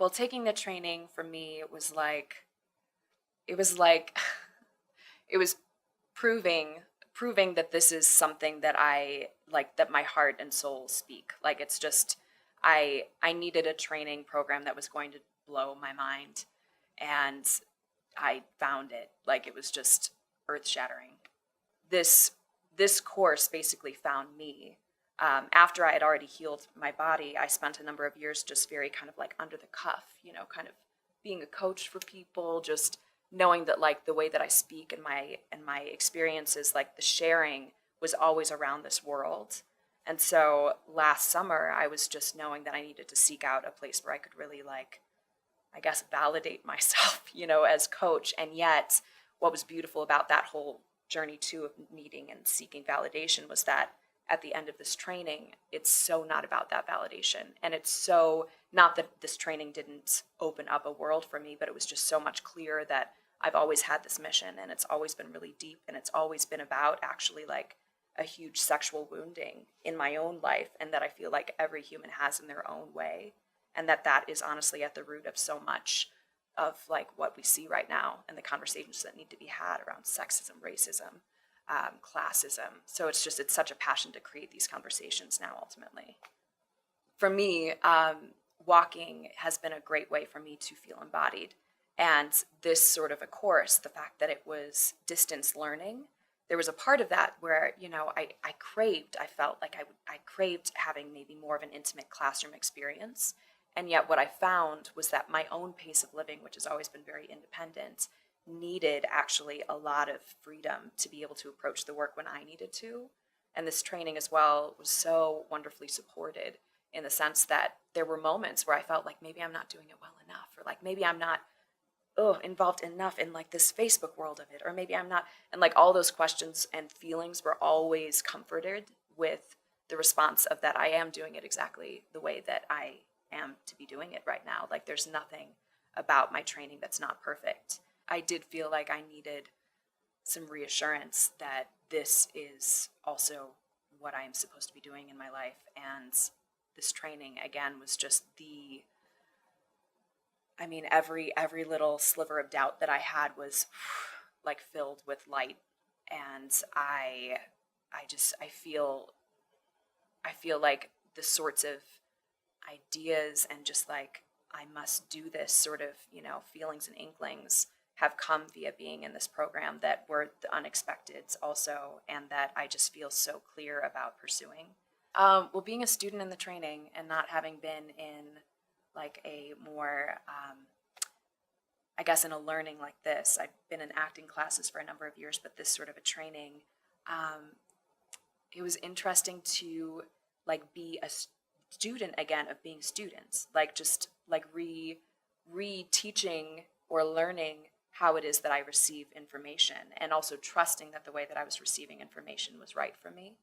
Well, taking the training for me, it was like, it was proving proving that this is something that I like, that my heart and soul speak. Like it's just I needed a training program that was going to blow my mind, and I found it. Like it was just earth-shattering. This course basically found me. After I had already healed my body, I spent a number of years just very kind of like under the cuff, kind of being a coach for people, just knowing that like the way that I speak and my experiences, like the sharing was always around this world. And so last summer, I was just knowing that I needed to seek out a place where I could really like, I guess, validate myself, as coach. And yet, what was beautiful about that whole journey too of needing and seeking validation was that at the end of this training, it's so not about that validation. And it's so not that this training didn't open up a world for me, but it was just so much clearer that I've always had this mission, and it's always been really deep, and it's always been about actually like a huge sexual wounding in my own life, and that I feel like every human has in their own way, and that is honestly at the root of so much of like what we see right now and the conversations that need to be had around sexism, racism, classism. So it's such a passion to create these conversations now. Ultimately, for me, walking has been a great way for me to feel embodied. And this sort of a course, the fact that it was distance learning, there was a part of that where, I felt like I craved having maybe more of an intimate classroom experience. And yet what I found was that my own pace of living, which has always been very independent, needed actually a lot of freedom to be able to approach the work when I needed to. And this training as well was so wonderfully supported in the sense that there were moments where I felt like maybe I'm not doing it well enough, or like maybe I'm not involved enough in like this Facebook world of it, or maybe I'm not. And like all those questions and feelings were always comforted with the response of that I am doing it exactly the way that I am to be doing it right now. Like there's nothing about my training that's not perfect. I did feel like I needed some reassurance that this is also what I am supposed to be doing in my life. And this training again was just every little sliver of doubt that I had was like filled with light. And I feel like the sorts of ideas and just like I must do this sort of, feelings and inklings have come via being in this program that were the unexpecteds also, and that I just feel so clear about pursuing. Well, being a student in the training and not having been in like a more, I guess, in a learning like this, I've been in acting classes for a number of years, but this sort of a training, um, it was interesting to like be a student again of being students, like just like re-teaching or learning how it is that I receive information, and also trusting that the way that I was receiving information was right for me.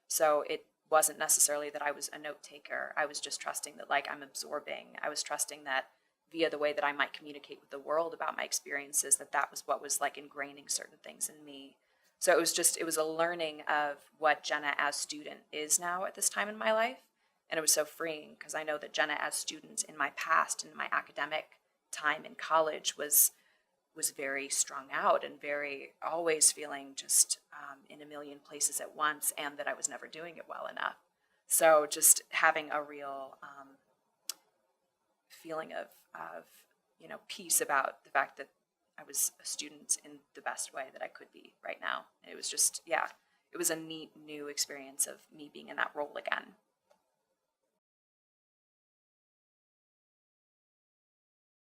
So it wasn't necessarily that I was a note taker. I was just trusting that like I'm absorbing. I was trusting that via the way that I might communicate with the world about my experiences, that was what was like ingraining certain things in me. So it was a learning of what Jenna as student is now at this time in my life. And it was so freeing because I know that Jenna as student in my past, in my academic time in college, was very strung out and very always feeling just in a million places at once, and that I was never doing it well enough. So just having a real feeling of peace about the fact that I was a student in the best way that I could be right now. It was just, yeah, it was a neat new experience of me being in that role again.